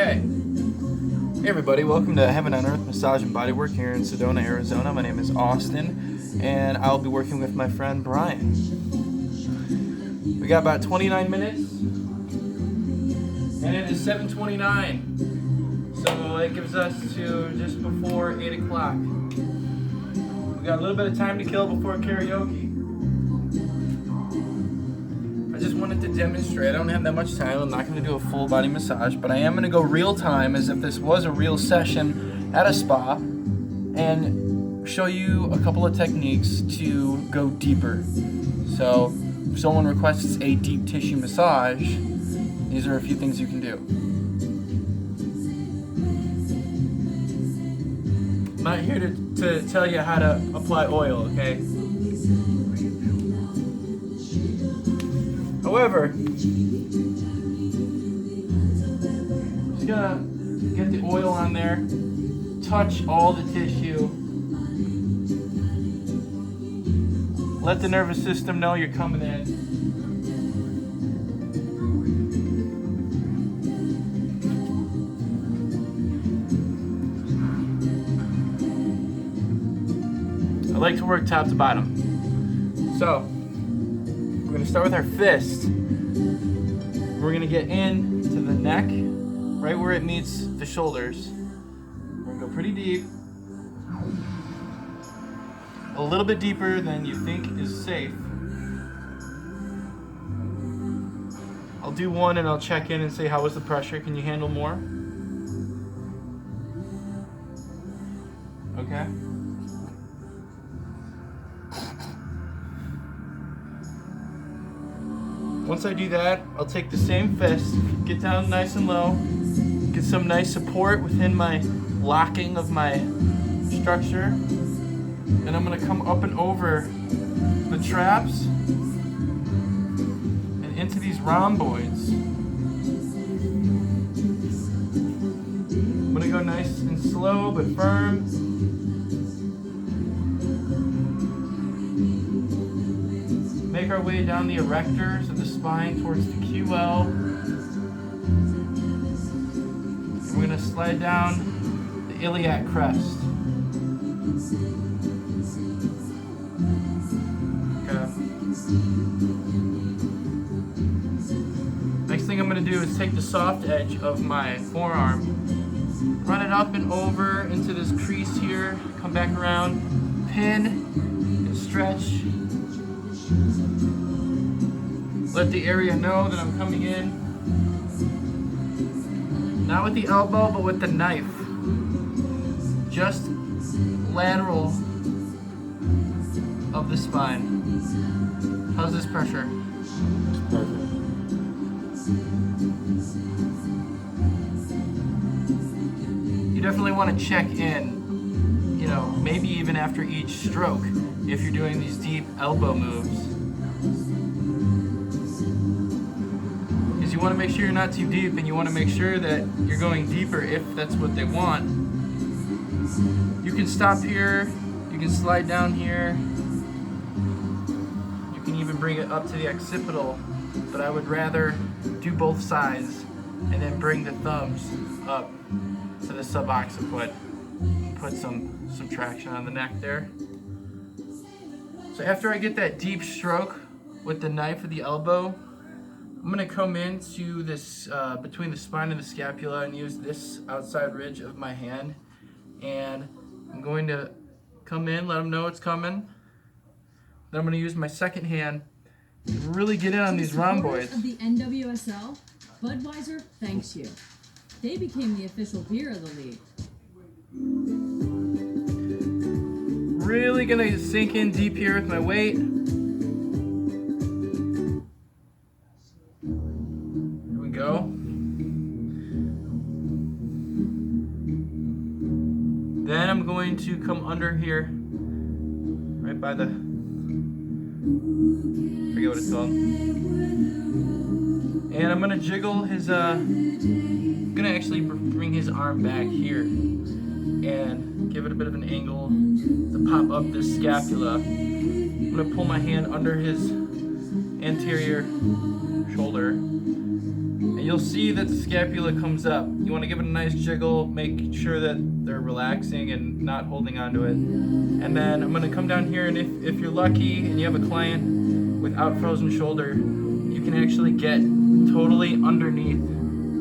Okay. Hey everybody, welcome to Heaven on Earth Massage and Bodywork here in Sedona, Arizona. My name is Austin, and I'll be working with my friend Brian. We got about 29 minutes, and it is 7:29, so it gives us to just before 8 o'clock. We got a little bit of time to kill before karaoke. I just wanted to demonstrate. I don't have that much time. I'm not going to do a full body massage, but I am going to go real time as if this was a real session at a spa and show you a couple of techniques to go deeper. So if someone requests a deep tissue massage, these are a few things you can do. I'm not here to tell you how to apply oil, okay? However, just gonna get the oil on there, touch all the tissue, let the nervous system know you're coming in. I like to work top to bottom. So, we're going to start with our fist. We're going to get into the neck, right where it meets the shoulders. We're going to go pretty deep. A little bit deeper than you think is safe. I'll do one and I'll check in and say, how was the pressure? Can you handle more? Okay. Once I do that, I'll take the same fist, get down nice and low, get some nice support within my locking of my structure, and I'm going to come up and over the traps and into these rhomboids. I'm going to go nice and slow but firm. Make our way down the erectors of the spine towards the QL. And we're going to slide down the iliac crest. Okay. Next thing I'm going to do is take the soft edge of my forearm, run it up and over into this crease here, come back around, pin and stretch. Let the area know that I'm coming in. Not with the elbow, but with the knife. Just lateral of the spine. How's this pressure? Perfect. You definitely want to check in, maybe even after each stroke if you're doing these deep elbow moves. You want to make sure you're not too deep, and you want to make sure that you're going deeper if that's what they want. You can stop here, you can slide down here, you can even bring it up to the occipital, but I would rather do both sides and then bring the thumbs up to the subocciput. Put some traction on the neck there. So after I get that deep stroke with the knife or the elbow, I'm going to come into this, between the spine and the scapula, and use this outside ridge of my hand. And I'm going to come in, let them know it's coming. Then I'm going to use my second hand to really get in on these rhomboids. Of the NWSL, Budweiser thanks you. They became the official beer of the league. Really going to sink in deep here with my weight. Go. Then I'm going to come under here, right by the, forget what it's called. And I'm gonna jiggle his, I'm gonna actually bring his arm back here and give it a bit of an angle to pop up this scapula. I'm gonna pull my hand under his anterior shoulder. And you'll see that the scapula comes up. You want to give it a nice jiggle, make sure that they're relaxing and not holding onto it. And then I'm going to come down here, and if you're lucky and you have a client without frozen shoulder, you can actually get totally underneath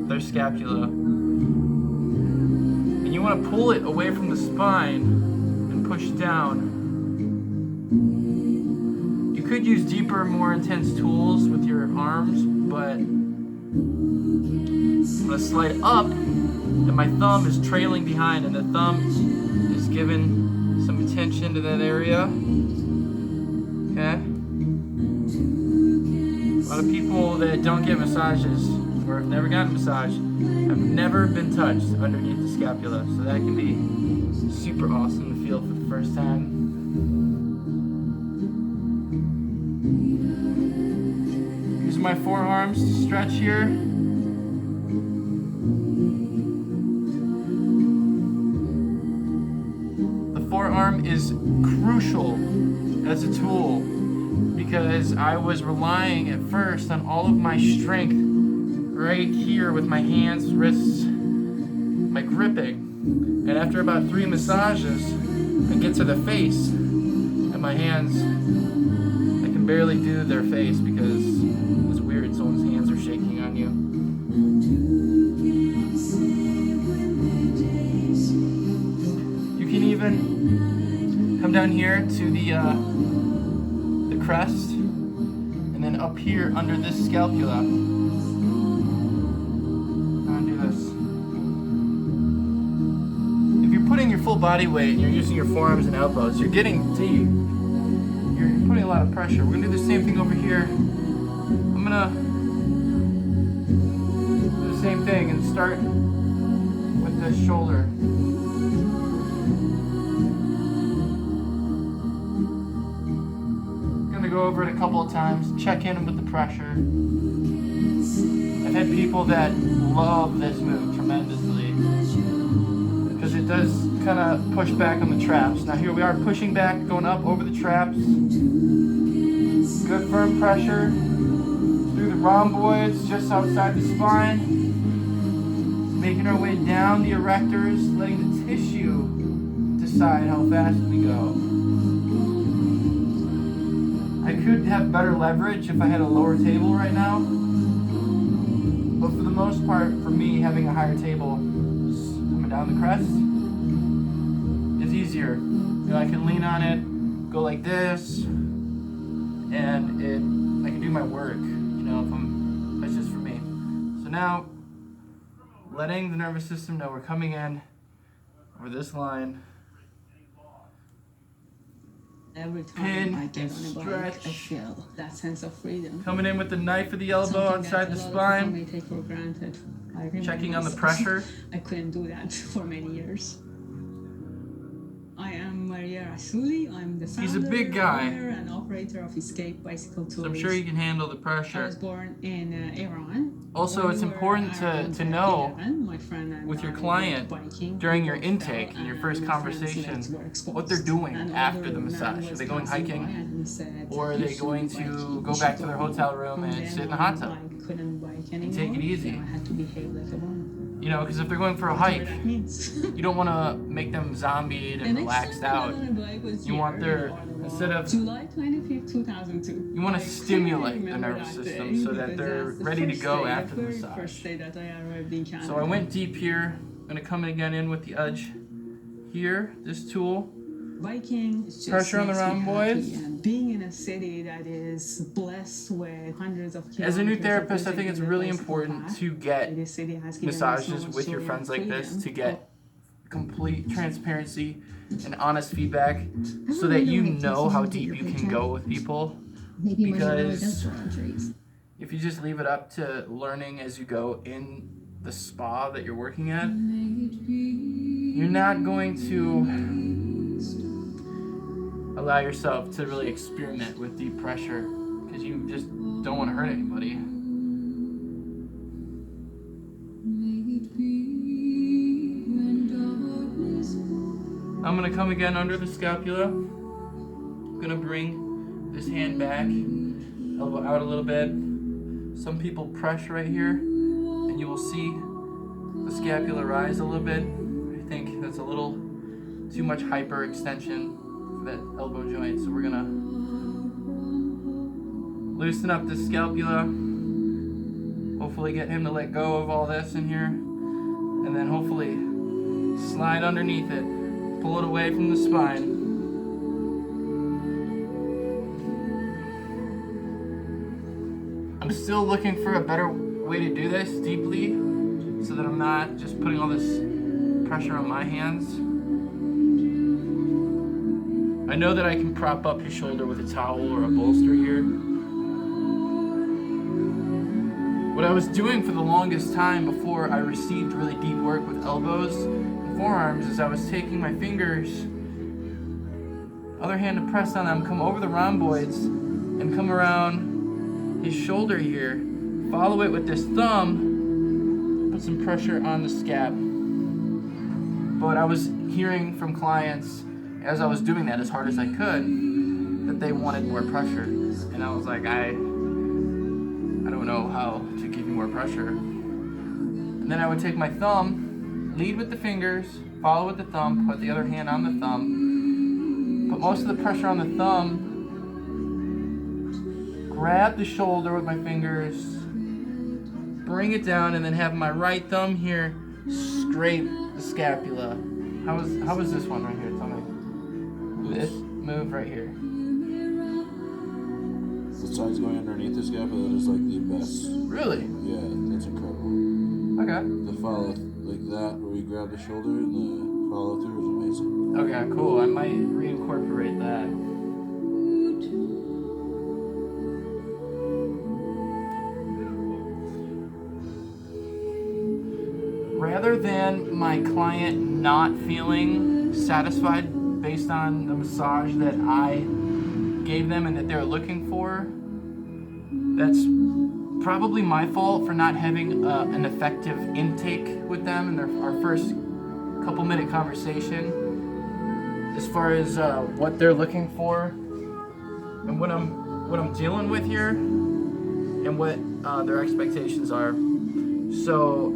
their scapula. And you want to pull it away from the spine and push down. You could use deeper, more intense tools with your arms, but I'm going to slide up, and my thumb is trailing behind, and the thumb is giving some attention to that area. Okay? A lot of people that don't get massages or have never gotten a massage have never been touched underneath the scapula, so that can be super awesome to feel for the first time. Use my forearms to stretch here. The forearm is crucial as a tool because I was relying at first on all of my strength right here with my hands, wrists, my gripping. And after about 3 massages, I get to the face and my hands, I can barely do their face because it's weird, someone's hands are shaking on you. You can even come down here to the crest and then up here under this scapula. Putting your full body weight and you're using your forearms and elbows, you're getting deep. You're putting a lot of pressure. We're gonna do the same thing over here. I'm gonna do the same thing and start with this shoulder. Gonna go over it a couple of times, check in with the pressure. I've had people that love this move tremendously, because it does kind of push back on the traps. Now here we are pushing back, going up over the traps. Good firm pressure through the rhomboids just outside the spine. Making our way down the erectors, letting the tissue decide how fast we go. I could have better leverage if I had a lower table right now. But for the most part, for me, having a higher table down the crest is easier. You know, I can lean on it, go like this, and I can do my work. You know, that's just for me. So now, letting the nervous system know we're coming in over this line. Every time Pin I get on a bike, I stretch. feel that sense of freedom. Coming in with the knife of the elbow outside the spine. May take for granted. I remember Checking on the myself. pressure. I couldn't do that for many years. I am Maria Rasuli. I'm the founder, He's a big guy. owner, and operator of Escape Bicycle Tours. So I'm sure you can handle the I pressure. was born in Iran. Also, When it's we were important to around know 11, my friend and with your I client went biking. during We your both intake fell, and your and first my friend's conversation legs were exposed. what they're doing An after older the man massage. Are was they going passing by hiking? and he said, Or are "You they going shouldn't to bike, go you back should to their go." hotel room From and then sit in the on, hot tub? I couldn't bike anymore. take it easy. I had to behave like a woman. You know, because if they're going for a Whatever hike, that means. you don't want to make them zombied The and next relaxed time I out. got on a bike was You want here their, in Ottawa, instead of, July 25th, 2002. you want I to clearly stimulate their remember nervous that system day so that because they're that's the ready to first go day, after the very massage. first day that I arrived in Canada. So I went deep here. I'm going to come again in with the edge here, this tool. Biking is just Pressure on the makes me rhomboids. happy, and being in a city that is blessed with hundreds of kilometers As a new of therapist, I think it's designated really bicycle important path, to get this city has given us so massages much with your joy friends and like this freedom. to get complete transparency and honest feedback so that you know how deep you can go with people. Maybe when he really Because- does draw on trees. If you just leave it up to learning as you go in the spa that you're working at, you're not going to allow yourself to really experiment with deep pressure because you just don't want to hurt anybody. I'm going to come again under the scapula. I'm going to bring this hand back. elbow out a little bit. Some people press right here, and you will see the scapula rise a little bit. I think that's a little too much hyperextension for that elbow joint, so we're gonna loosen up the scapula. Hopefully get him to let go of all this in here, and then hopefully slide underneath it, pull it away from the spine. I'm still looking for a better way to do this deeply so that I'm not just putting all this pressure on my hands. I know that I can prop up his shoulder with a towel or a bolster here. What I was doing for the longest time before I received really deep work with elbows and forearms is I was taking my fingers, other hand to press on them, come over the rhomboids and come around his shoulder here, follow it with this thumb, put some pressure on the scap. But I was hearing from clients as I was doing that as hard as I could that they wanted more pressure. And I was like, I don't know how to give you more pressure. And then I would take my thumb, lead with the fingers, follow with the thumb, put the other hand on the thumb, put most of the pressure on the thumb, grab the shoulder with my fingers, bring it down, and then have my right thumb here scrape the scapula. How was this one right here? Tell me. This move right here. The sides going underneath the scapula is like the best. Really? Yeah, that's incredible. Okay. The follow like that, where you grab the shoulder and the follow through is amazing. Okay, cool. I might reincorporate that. Rather than my client not feeling satisfied based on the massage that I gave them and that they're looking for, that's probably my fault for not having an effective intake with them in our first couple minute conversation as far as what they're looking for and what I'm dealing with here and what their expectations are. So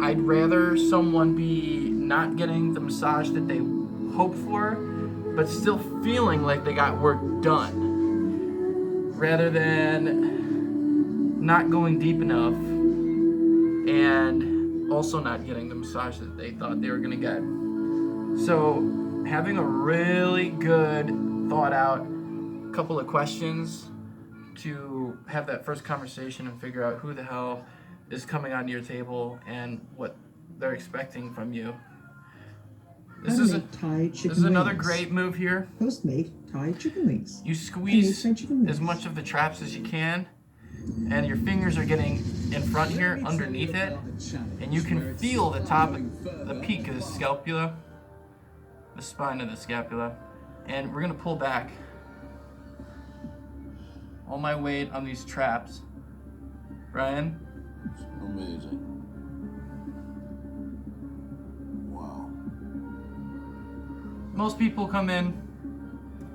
I'd rather someone be not getting the massage that they hope for, but still feeling like they got work done, rather than not going deep enough and also not getting the massage that they thought they were gonna get. So having a really good thought out couple of questions to have that first conversation and figure out who the hell is coming onto your table and what they're expecting from you. This is another great move here. Postmate Thai chicken wings. You squeeze chicken wings. as much of the traps as you can, and your fingers are getting in front here underneath it, and you can feel the top, the peak of the scapula, the spine of the scapula, and we're gonna pull back all my weight on these traps. Brian? Amazing. Wow. Most people come in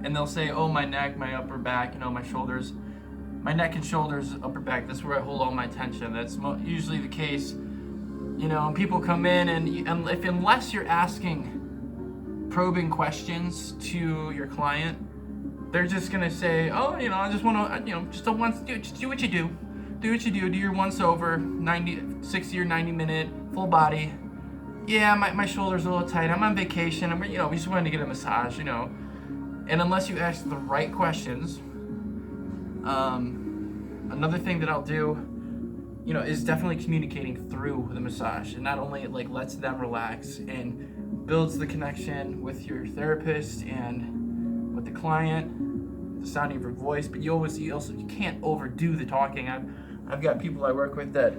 and they'll say, oh, my neck, my upper back, my shoulders. My neck and shoulders, upper back, that's where I hold all my tension. That's usually the case. And people come in and unless you're asking probing questions to your client, they're just gonna say, oh, I just want to, just don't want to just do what you do. Do what you do your once over, 60 or 90 minute, full body. Yeah, my shoulder's a little tight, I'm on vacation, we just wanted to get a massage, And unless you ask the right questions, another thing that I'll do, is definitely communicating through the massage. And not only it lets them relax and builds the connection with your therapist and with the client, the sound of your voice, but you can't overdo the talking. I've got people I work with that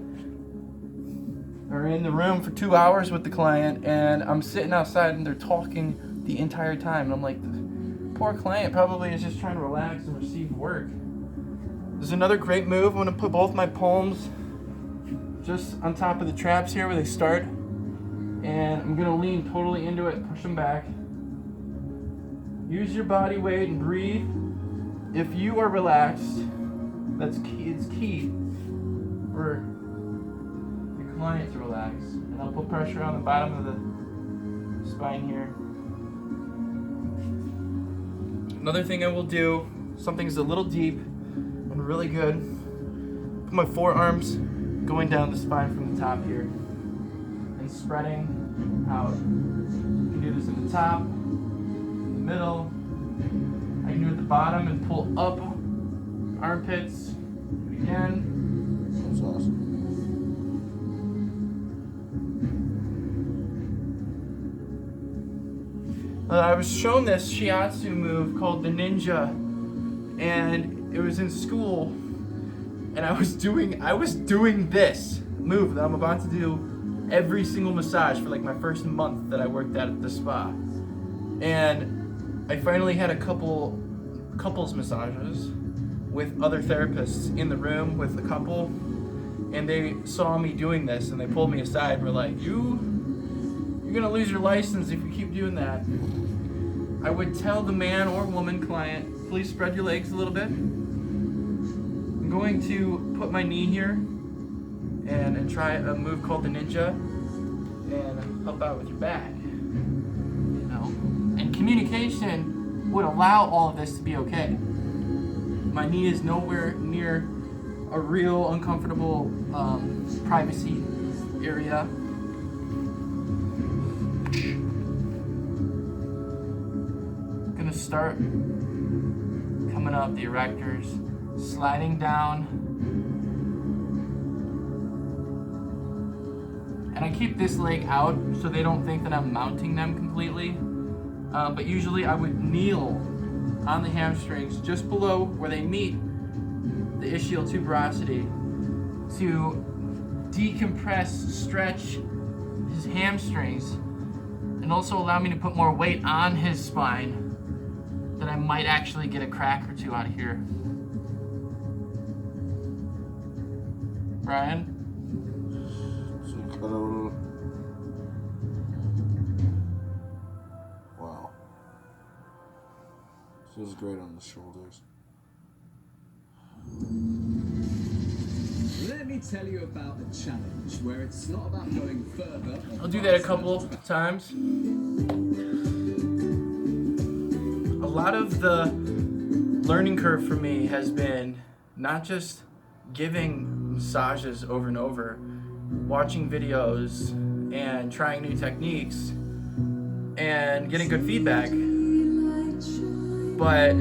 are in the room for 2 hours with the client, and I'm sitting outside and they're talking the entire time. And I'm like, the poor client probably is just trying to relax and receive work. There's another great move. I'm gonna put both my palms just on top of the traps here where they start, and I'm gonna lean totally into it, push them back. Use your body weight and breathe. If you are relaxed, That's key. It's key for your client to relax. And I'll put pressure on the bottom of the spine here. Another thing I will do, something's a little deep and really good. Put my forearms going down the spine from the top here and spreading out. You can do this at the top, in the middle. I can do it at the bottom and pull up armpits. Do it again. That's awesome. I was shown this shiatsu move called the ninja, and it was in school, and I was doing this move that I'm about to do every single massage for like my first month that I worked at the spa. And I finally had a couples massages with other therapists in the room with the couple, and they saw me doing this and they pulled me aside and were like, you're gonna lose your license if you keep doing that. I would tell the man or woman client, please spread your legs a little bit. I'm going to put my knee here and try a move called the ninja and help out with your back. You know? And communication would allow all of this to be okay. My knee is nowhere near a real uncomfortable privacy area. Gonna start coming up the erectors, sliding down. And I keep this leg out so they don't think that I'm mounting them completely. But usually I would kneel on the hamstrings just below where they meet the ischial tuberosity to decompress, stretch his hamstrings, and also allow me to put more weight on his spine, that I might actually get a crack or two out of here. Brian? So you cut over. Wow. Feels great on the shoulders. Let me tell you about the challenge, where it's not about going further. I'll do that a couple times. A lot of the learning curve for me has been not just giving massages over and over, watching videos and trying new techniques and getting good feedback, but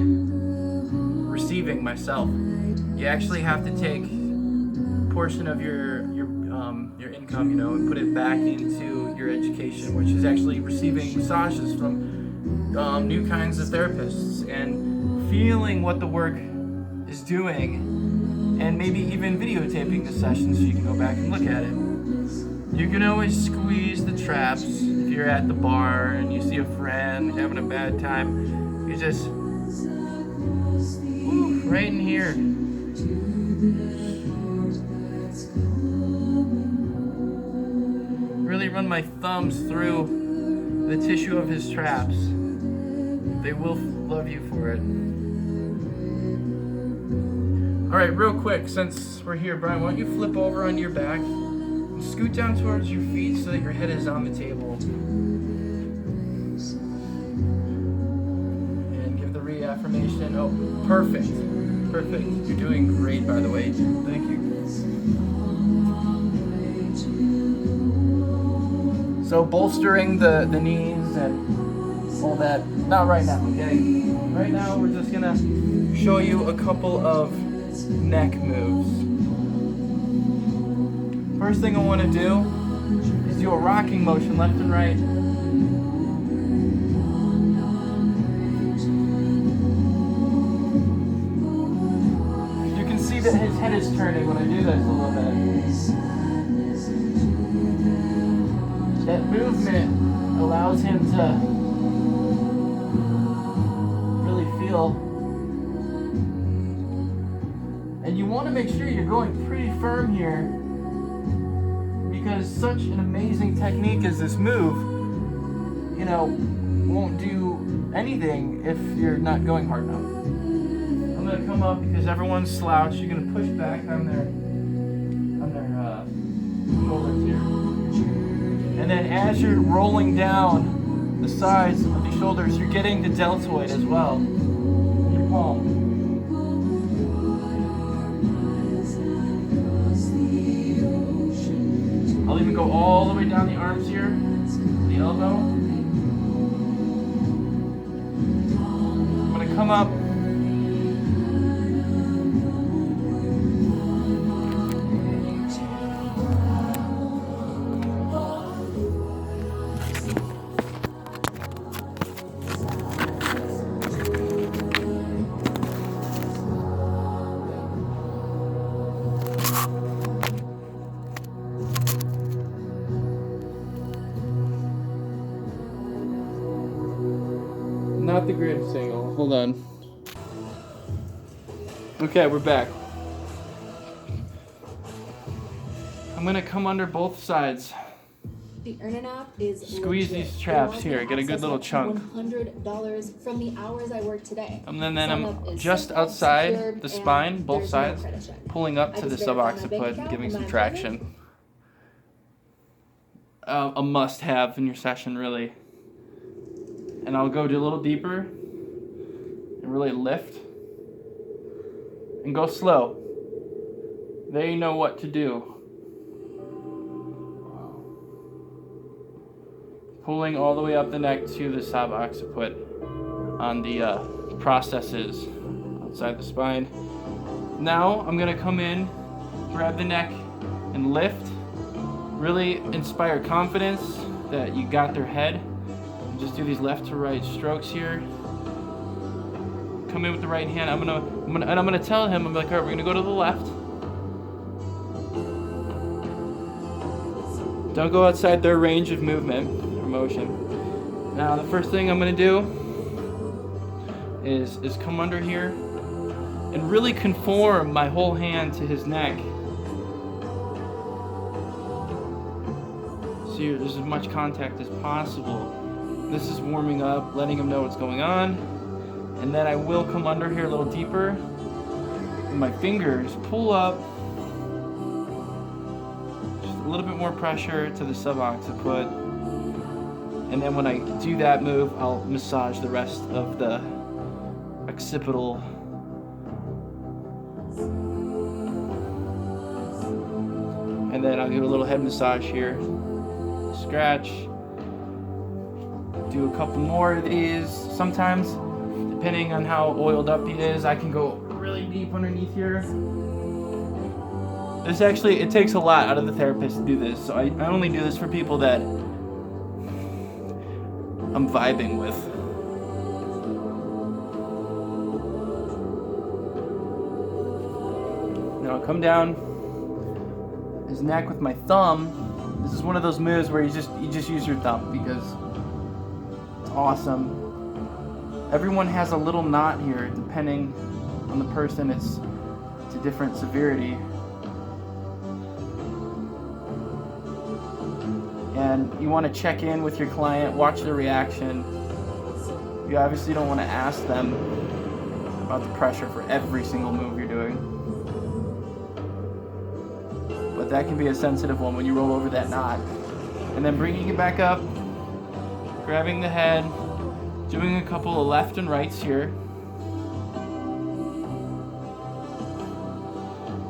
receiving myself. You actually have to take a portion of your income, you know, and put it back into your education, which is actually receiving massages from new kinds of therapists and feeling what the work is doing, and maybe even videotaping the session so you can go back and look at it. You can always squeeze the traps if you're at the bar and you see a friend having a bad time. You just right in here. Really run my thumbs through the tissue of his traps. They will love you for it. All right, real quick, since we're here, Brian, why don't you flip over on your back and scoot down towards your feet so that your head is on the table. And give the reaffirmation. Oh, perfect. Perfect. You're doing great, by the way. Thank you. So bolstering the knees and all that. Not right now, okay? Right now we're just gonna show you a couple of neck moves. First thing I want to do is do a rocking motion left and right. You can see that his head is turning when I do this a little bit. That movement allows him to really feel. And you want to make sure you're going pretty firm here, because such an amazing technique as this move, you know, won't do anything if you're not going hard enough. I'm gonna come up because everyone's slouched. You're gonna push back on their shoulders here. And then as you're rolling down the sides of the shoulders, you're getting the deltoid as well in your palm. I'll even go all the way down the arms here, the elbow. I'm gonna come up. Not the greatest angle. Hold on. Okay, we're back. I'm gonna come under both sides. The Earnin app is Squeeze legit. these traps It allows here, me get a good access little up to chunk. $100 from the hours I work today. And then Sign I'm up is just simple, outside secure, the and spine, both there's no sides, credit check. pulling up I to the just verify my bank subocciput, account giving and some I'm traction. A must-have in your session, really. And I'll go do a little deeper and really lift. And go slow. They know what to do. Pulling all the way up the neck to the subocciput on the processes outside the spine. Now I'm gonna come in, grab the neck, and lift. Really inspire confidence that you got their head. And just do these left to right strokes here. Come in with the right hand. I'm gonna tell him. I'm like, all right, we're gonna go to the left. Don't go outside their range of movement or motion. Now, the first thing I'm gonna do is come under here and really conform my whole hand to his neck. So there's as much contact as possible. This is warming up, letting him know what's going on. And then I will come under here a little deeper. And my fingers pull up. Just a little bit more pressure to the subocciput. And then when I do that move, I'll massage the rest of the occipital. And then I'll give a little head massage here. Scratch. Do a couple more of these. Sometimes, depending on how oiled up he is, I can go really deep underneath here. This actually, it takes a lot out of the therapist to do this. So I only do this for people that I'm vibing with. Now I'll come down his neck with my thumb. This is one of those moves where you just use your thumb because it's awesome. Everyone has a little knot here, depending on the person. It's a different severity. And you want to check in with your client, watch their reaction. You obviously don't want to ask them about the pressure for every single move you're doing. But that can be a sensitive one when you roll over that knot. And then bringing it back up, grabbing the head, doing a couple of left and rights here.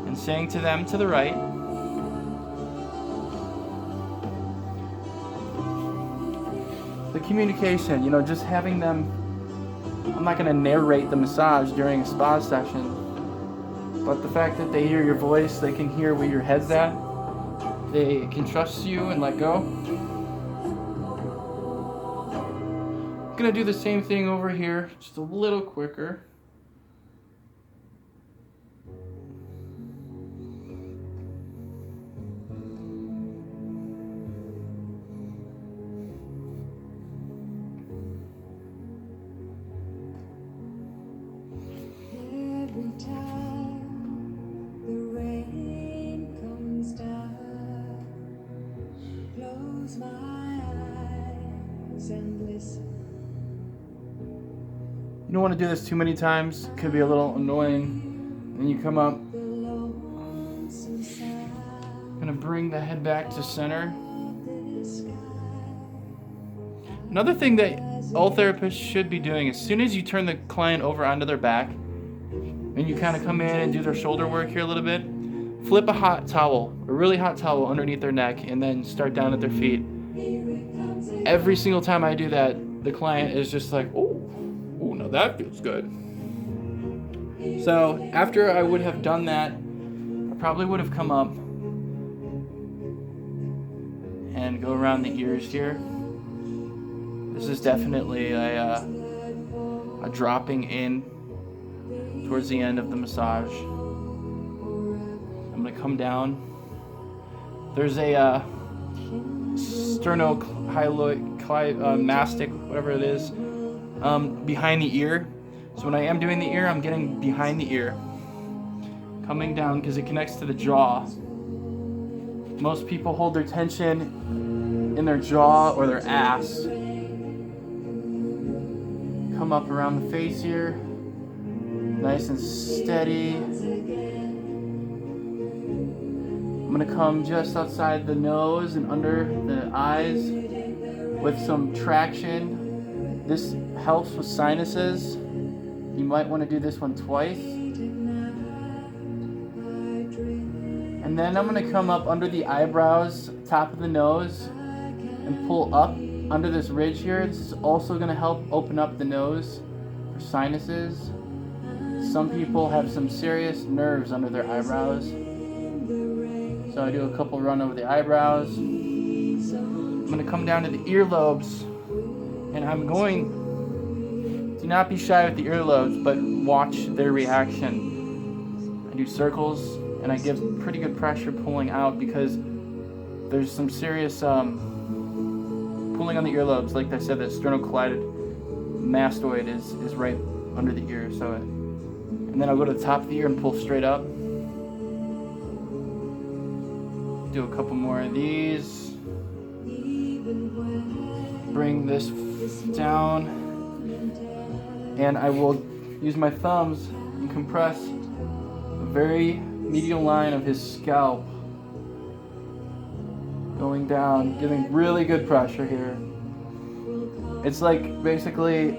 And saying to them to the right. The communication, just having them, I'm not gonna narrate the massage during a spa session, but the fact that they hear your voice, they can hear where your head's at, they can trust you and let go. I'm gonna do the same thing over here, just a little quicker. Every time the rain comes down, close my eyes and listen. You don't want to do this too many times. It could be a little annoying. And you come up. Gonna bring the head back to center. Another thing that all therapists should be doing, as soon as you turn the client over onto their back, and you kind of come in and do their shoulder work here a little bit, flip a hot towel, a really hot towel underneath their neck, and then start down at their feet. Every single time I do that, the client is just like, oh, now that feels good. So after I would have done that, I probably would have come up and go around the ears here. This is definitely a dropping in towards the end of the massage. I'm gonna come down. There's a sternocleidomastoid, whatever it is, behind the ear. So when I am doing the ear, I'm getting behind the ear, coming down because it connects to the jaw. Most people hold their tension in their jaw or their ass. Come up around the face here, nice and steady. I'm gonna come just outside the nose and under the eyes with some traction. This helps with sinuses. You might want to do this one twice. And then I'm gonna come up under the eyebrows, top of the nose, and pull up under this ridge here. This is also gonna help open up the nose for sinuses. Some people have some serious nerves under their eyebrows. So I do a couple run over the eyebrows. I'm gonna come down to the earlobes, and I'm going, do not be shy with the earlobes, but watch their reaction. I do circles, and I give pretty good pressure pulling out because there's some serious pulling on the earlobes. Like I said, that sternocleidomastoid is right under the ear. So, and then I'll go to the top of the ear and pull straight up. Do a couple more of these. Bring this down, and I will use my thumbs and compress a very medial line of his scalp, going down, giving really good pressure here. It's like basically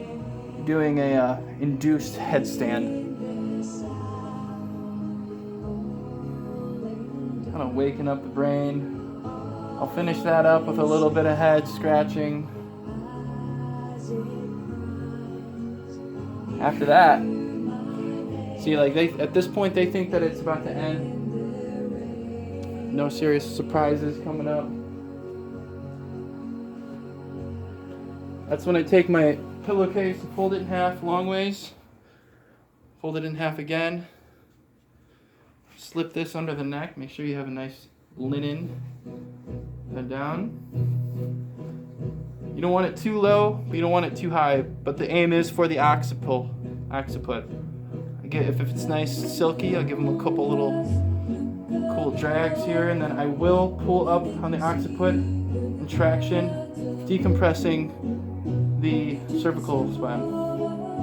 doing a induced headstand. Kind of waking up the brain. I'll finish that up with a little bit of head scratching. After that, see, like at this point they think that it's about to end. No serious surprises coming up. That's when I take my pillowcase and fold it in half long ways. Fold it in half again. Slip this under the neck. Make sure you have a nice linen. Head down. You don't want it too low, but you don't want it too high. But the aim is for the occiput. If it's nice silky, I'll give them a couple little cool drags here, and then I will pull up on the occiput and traction, decompressing the cervical spine,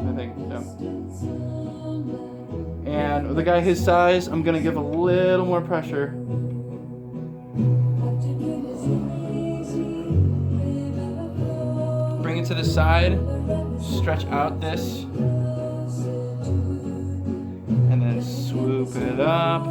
I think. Yeah. And with a guy his size, I'm gonna give a little more pressure. Bring it to the side, stretch out this, and then swoop it up.